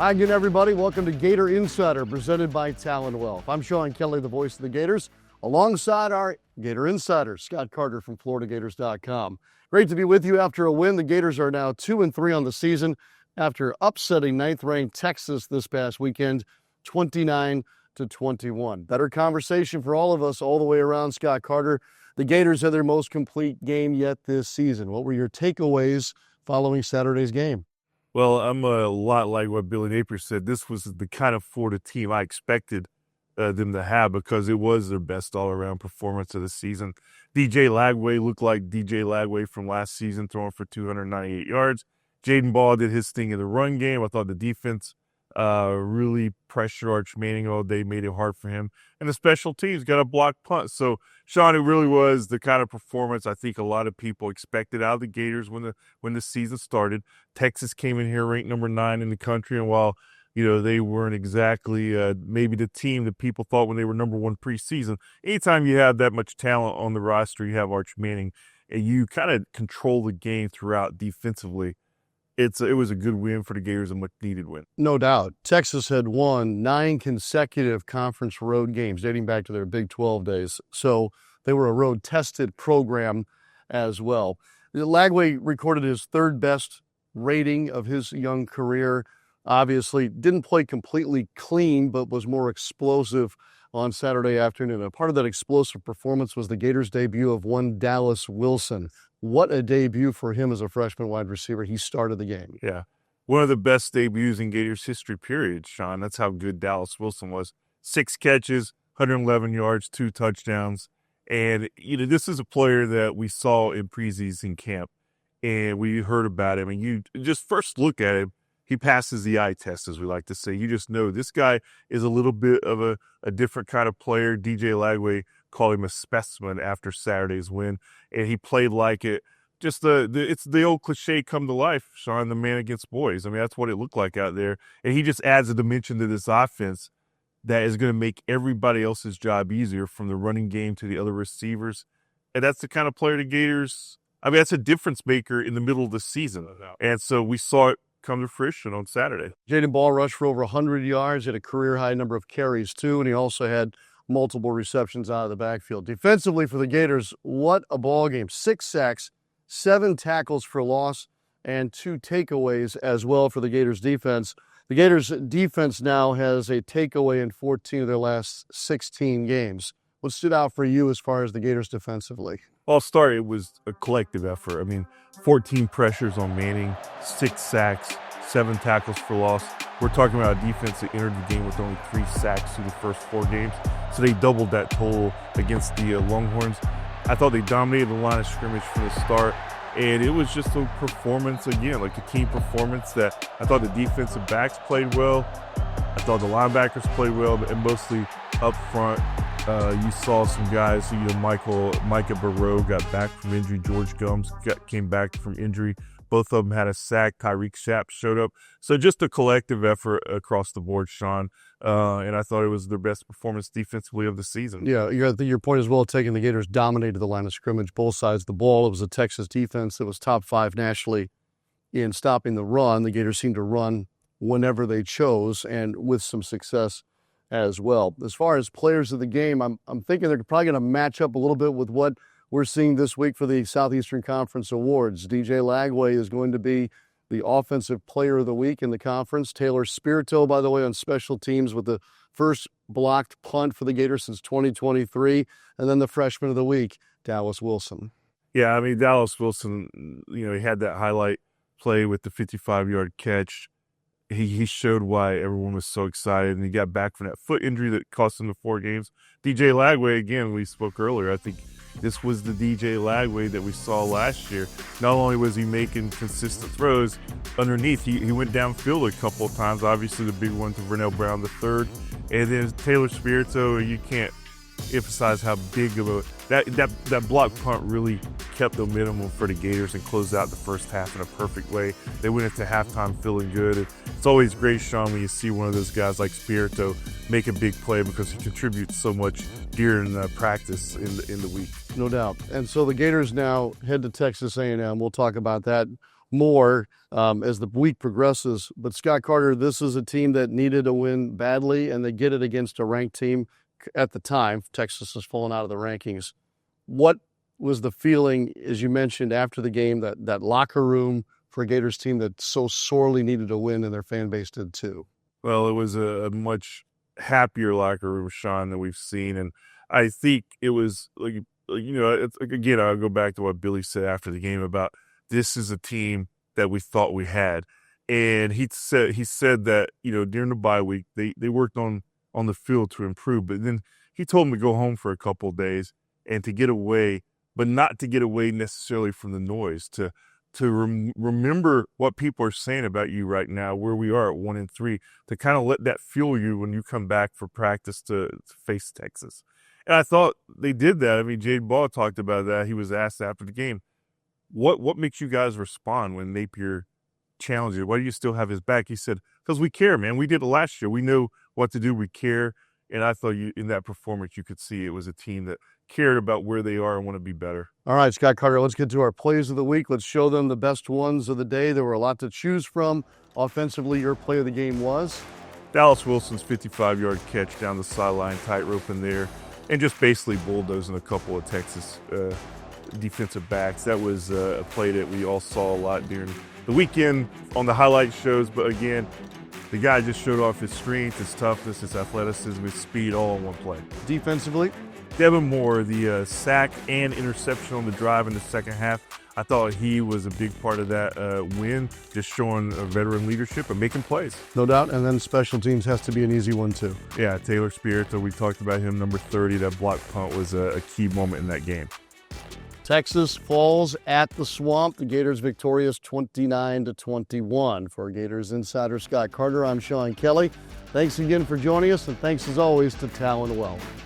Hi again, everybody. Welcome to Gator Insider, presented by Talon Wealth. I'm Sean Kelley, the voice of the Gators, alongside our Gator Insider, Scott Carter from FloridaGators.com. Great to be with you after a win. The Gators are now 2-3 on the season after upsetting 9th-ranked Texas this past weekend, 29-21. Better conversation for all of us all the way around, Scott Carter. The Gators had their most complete game yet this season. What were your takeaways following Saturday's game? Well, I'm a lot like what Billy Napier said. This was the kind of Florida team I expected them to have because it was their best all-around performance of the season. DJ Lagway looked like DJ Lagway from last season, throwing for 298 yards. Jaden Ball did his thing in the run game. I thought the defense really pressured Arch Manning all day, made it hard for him. And the special teams got a blocked punt. So, Sean, it really was the kind of performance I think a lot of people expected out of the Gators when the season started. Texas came in here ranked number 9 in the country, and while they weren't exactly maybe the team that people thought when they were number 1 preseason, anytime you have that much talent on the roster, you have Arch Manning, and you kind of control the game throughout defensively. It was a good win for the Gators, a much-needed win. No doubt. Texas had won 9 consecutive conference road games dating back to their Big 12 days. So they were a road-tested program as well. Lagway recorded his 3rd best rating of his young career. Obviously, didn't play completely clean, but was more explosive on Saturday afternoon. A part of that explosive performance was the Gators' debut of one Dallas Wilson. What a debut for him as a freshman wide receiver. He started the game. Yeah. One of the best debuts in Gators history, period, Sean. That's how good Dallas Wilson was. 6 catches, 111 yards, 2 touchdowns. And, this is a player that we saw in preseason camp, and we heard about him. And you just first look at him, he passes the eye test, as we like to say. You just know this guy is a little bit of a different kind of player. DJ Lagway called him a specimen after Saturday's win, and he played like it. Just it's the old cliche come to life, Sean, the man against boys. I mean, that's what it looked like out there. And he just adds a dimension to this offense that is going to make everybody else's job easier, from the running game to the other receivers. And that's the kind of player the Gators, that's a difference maker in the middle of the season. And so we saw it come to fruition on Saturday. Jaden Ball rushed for over 100 yards, had a career-high number of carries, too, and he also had multiple receptions out of the backfield. Defensively for the Gators, what a ball game. 6 sacks, 7 tackles for loss, and 2 takeaways as well for the Gators defense. The Gators defense now has a takeaway in 14 of their last 16 games. What stood out for you as far as the Gators defensively? Well, I'll start. It was a collective effort. 14 pressures on Manning, 6 sacks, 7 tackles for loss. We're talking about a defense that entered the game with only 3 sacks through the first 4 games. So they doubled that total against the Longhorns. I thought they dominated the line of scrimmage from the start. And it was just a performance, again, like a team performance that I thought the defensive backs played well. I thought the linebackers played well, and mostly up front. You saw some guys, Micah Barrow got back from injury. George Gums came back from injury. Both of them had a sack. Tyreek Sapp showed up. So just a collective effort across the board, Sean. And I thought it was their best performance defensively of the season. Yeah, your point is well taken. The Gators dominated the line of scrimmage, both sides of the ball. It was a Texas defense that was top 5 nationally in stopping the run. The Gators seemed to run whenever they chose, and with some success as well. As far as players of the game, I'm thinking they're probably going to match up a little bit with what we're seeing this week for the Southeastern Conference Awards. DJ Lagway is going to be the Offensive Player of the Week in the conference. Taylor Spirito, by the way, on special teams with the first blocked punt for the Gators since 2023. And then the Freshman of the Week, Dallas Wilson. Yeah, Dallas Wilson, he had that highlight play with the 55-yard catch. He showed why everyone was so excited, and he got back from that foot injury that cost him the 4 games. DJ Lagway, again, we spoke earlier, I think this was the DJ Lagway that we saw last year. Not only was he making consistent throws underneath, he went downfield a couple of times, obviously the big one to Vernell Brown III. And then Taylor Spirito, you can't emphasize how big of a that block punt really kept the minimum for the Gators and closed out the first half in a perfect way. They went into halftime feeling good. It's always great, Sean, when you see one of those guys like Spirito make a big play because he contributes so much during practice in the week. No doubt. And so the Gators now head to Texas A&M. We'll talk about that more as the week progresses. But Scott Carter, this is a team that needed a win badly, and they get it against a ranked team at the time. Texas has fallen out of the rankings. What was the feeling, as you mentioned, after the game, that locker room for a Gators team that so sorely needed a win, and their fan base did too? Well, it was a much happier locker room, Sean, than we've seen. And I think it was, again, I'll go back to what Billy said after the game about this is a team that we thought we had. And he said that, during the bye week, they worked on the field to improve. But then he told them to go home for a couple of days and to get away, but not to get away necessarily from the noise, to remember what people are saying about you right now, where we are at 1-3, to kind of let that fuel you when you come back for practice to face Texas. And I thought they did that. I mean, Jade Ball talked about that. He was asked after the game, what makes you guys respond when Napier challenges you? Why do you still have his back? He said, because we care, man. We did it last year. We know what to do. We care. And I thought in that performance, you could see it was a team that cared about where they are and want to be better. All right, Scott Carter, let's get to our plays of the week. Let's show them the best ones of the day. There were a lot to choose from. Offensively, your play of the game was? Dallas Wilson's 55-yard catch down the sideline, tightrope in there, and just basically bulldozing a couple of Texas defensive backs. That was a play that we all saw a lot during the weekend on the highlight shows. But again, the guy just showed off his strength, his toughness, his athleticism, his speed all in one play. Defensively? Devin Moore, the sack and interception on the drive in the second half. I thought he was a big part of that win, just showing veteran leadership and making plays. No doubt. And then special teams has to be an easy one, too. Yeah, Taylor Spirito, we talked about him, number 30. That block punt was a key moment in that game. Texas falls at the Swamp. The Gators victorious 29-21. For Gators insider Scott Carter, I'm Sean Kelley. Thanks again for joining us, and thanks as always to Talon Wealth.